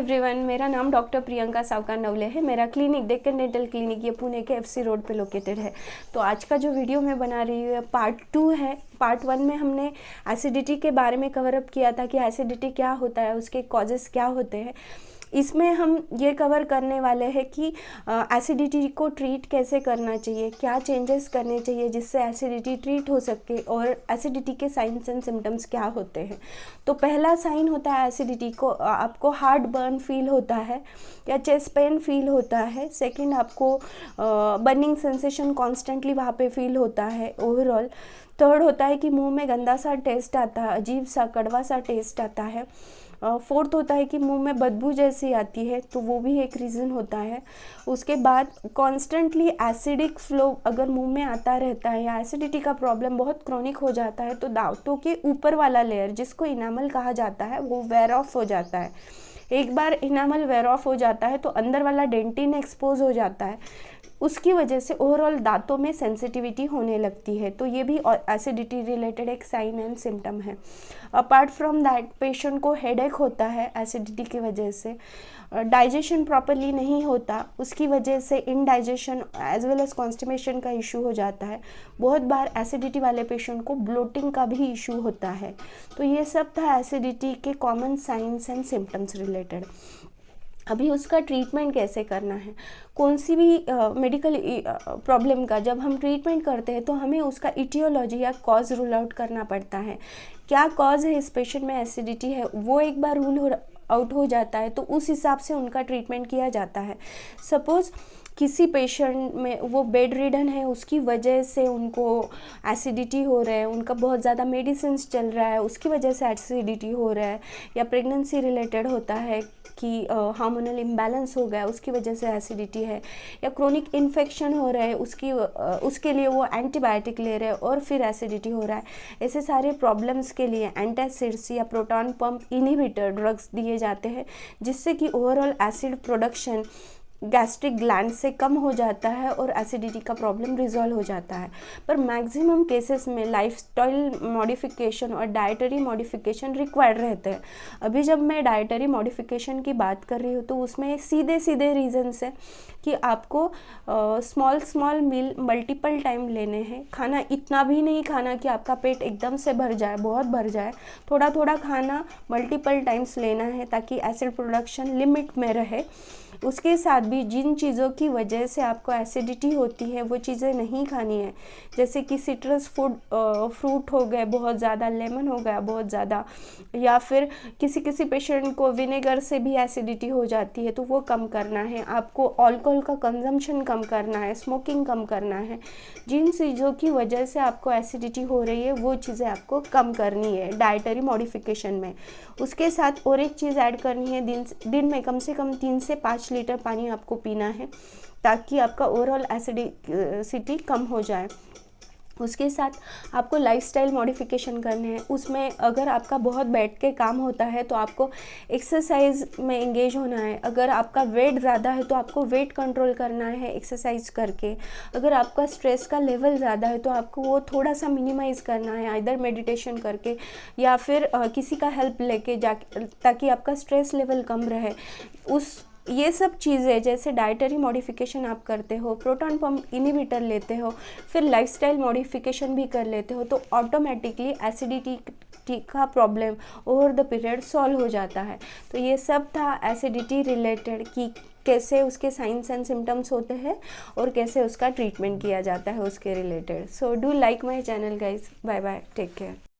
Everyone, मेरा नाम doctor Priyanka सावकार नवले है। मेरा क्लिनिक डेक्कन डेंटल क्लिनिक ये पुणे के FC रोड पे लोकेटेड है। तो आज का जो वीडियो मैं बना रही हूँ पार्ट 2 है। पार्ट 1 में हमने एसिडिटी के बारे में कवर अप किया था कि एसिडिटी क्या होता है, उसके कॉजेस क्या होते हैं। इसमें हम ये कवर करने वाले हैं कि एसिडिटी को ट्रीट कैसे करना चाहिए, क्या चेंजेस करने चाहिए जिससे एसिडिटी ट्रीट हो सके, और एसिडिटी के साइंस एंड सिम्टम्स क्या होते हैं। तो पहला साइन होता है एसिडिटी को, आपको हार्ट बर्न फील होता है या चेस्ट पेन फील होता है। सेकंड, आपको बर्निंग सेंसेशन कॉन्स्टेंटली वहाँ पे फील होता है ओवरऑल। थर्ड होता है कि मुंह में गंदा सा टेस्ट आता है, अजीब सा कड़वा सा टेस्ट आता है। फोर्थ होता है कि मुंह में बदबू जैसी आती है, तो वो भी एक रीज़न होता है। उसके बाद कॉन्स्टेंटली एसिडिक फ्लो अगर मुंह में आता रहता है या एसिडिटी का प्रॉब्लम बहुत क्रॉनिक हो जाता है तो दांतों के ऊपर वाला लेयर जिसको इनामल कहा जाता है वो वेयर ऑफ हो जाता है। एक बार इनामल वेयर ऑफ हो जाता है तो अंदर वाला डेंटिन एक्सपोज हो जाता है, उसकी वजह से ओवरऑल दांतों में सेंसिटिविटी होने लगती है। तो ये भी एसिडिटी रिलेटेड एक साइन एंड सिम्टम है। अपार्ट फ्रॉम दैट, पेशेंट को हेडेक होता है एसिडिटी की वजह से, डाइजेशन प्रॉपरली नहीं होता, उसकी वजह से indigestion as well as constipation का इशू हो जाता है। बहुत बार एसिडिटी वाले पेशेंट को ब्लोटिंग का भी इशू होता है। तो ये सब था एसिडिटी के common science and symptoms related. अभी उसका ट्रीटमेंट कैसे करना है, कौन सी भी मेडिकल प्रॉब्लम का जब हम ट्रीटमेंट करते हैं तो हमें उसका इटियोलॉजी या कॉज रूल आउट करना पड़ता है। क्या कॉज है इस पेशेंट में एसिडिटी है, वो एक बार रूल आउट हो जाता है तो उस हिसाब से उनका ट्रीटमेंट किया जाता है। सपोज़ किसी पेशेंट में वो बेड रिडन है, उसकी वजह से उनको एसिडिटी हो रहा है, उनका बहुत ज़्यादा मेडिसिन चल रहा है, उसकी वजह से एसिडिटी हो रहा है, या प्रेगनेंसी रिलेटेड होता है कि हार्मोनल इम्बैलेंस हो गया उसकी वजह से एसिडिटी है, या क्रोनिक इन्फेक्शन हो रहा है उसके लिए वो एंटीबायोटिक ले रहे हैं और फिर एसिडिटी हो रहा है। ऐसे सारे प्रॉब्लम्स के लिए एंटासिड्स या प्रोटॉन पंप इनहिबिटर ड्रग्स दिए जाते हैं जिससे कि overall acid production gastric gland से कम हो जाता है और एसिडिटी का प्रॉब्लम रिजॉल्व हो जाता है। पर मैक्सिमम केसेस में लाइफस्टाइल मॉडिफिकेशन और डाइटरी मॉडिफिकेशन रिक्वायर्ड रहते हैं। अभी जब मैं डाइटरी मॉडिफिकेशन की बात कर रही हूँ तो उसमें सीधे सीधे रीजंस है कि आपको स्मॉल मील मल्टीपल टाइम लेने हैं। खाना इतना भी नहीं खाना कि आपका पेट एकदम से भर जाए, बहुत भर जाए। थोड़ा थोड़ा खाना मल्टीपल टाइम्स लेना है ताकि एसिड प्रोडक्शन लिमिट में रहे। उसके साथ भी जिन चीज़ों की वजह से आपको एसिडिटी होती है वो चीज़ें नहीं खानी है, जैसे कि सिट्रस फ्रूट हो गए बहुत ज़्यादा, लेमन हो गया बहुत ज़्यादा, या फिर किसी पेशेंट को विनेगर से भी एसिडिटी हो जाती है तो वो कम करना है। आपको अल्कोहल का कंजम्पशन कम करना है, स्मोकिंग कम करना है। जिन चीज़ों की वजह से आपको एसिडिटी हो रही है वो चीज़ें आपको कम करनी है डाइटरी मॉडिफिकेशन में। उसके साथ और एक चीज़ ऐड करनी है, दिन में कम से कम 3 से 5 लीटर पानी आपको पीना है ताकि आपका ओवरऑल एसिडिटी कम हो जाए। उसके साथ आपको लाइफस्टाइल मॉडिफिकेशन करने हैं। उसमें अगर आपका बहुत बैठ के काम होता है तो आपको एक्सरसाइज में एंगेज होना है। अगर आपका वेट ज़्यादा है तो आपको वेट कंट्रोल करना है एक्सरसाइज करके। अगर आपका स्ट्रेस का लेवल ज़्यादा है तो आपको वो थोड़ा सा मिनिमाइज़ करना है, इधर मेडिटेशन करके या फिर किसी का हेल्प लेके जाके, ताकि आपका स्ट्रेस लेवल कम रहे। ये सब चीज़ें जैसे डाइटरी मॉडिफिकेशन आप करते हो, प्रोटॉन पंप इनहिबिटर लेते हो, फिर लाइफस्टाइल मॉडिफिकेशन भी कर लेते हो तो ऑटोमेटिकली एसिडिटी का problem over the period solve हो जाता है। तो ये सब था एसिडिटी रिलेटेड कि कैसे उसके साइंस एंड सिम्टम्स होते हैं और कैसे उसका ट्रीटमेंट किया जाता है उसके related. So do like my channel guys. Bye bye, take care.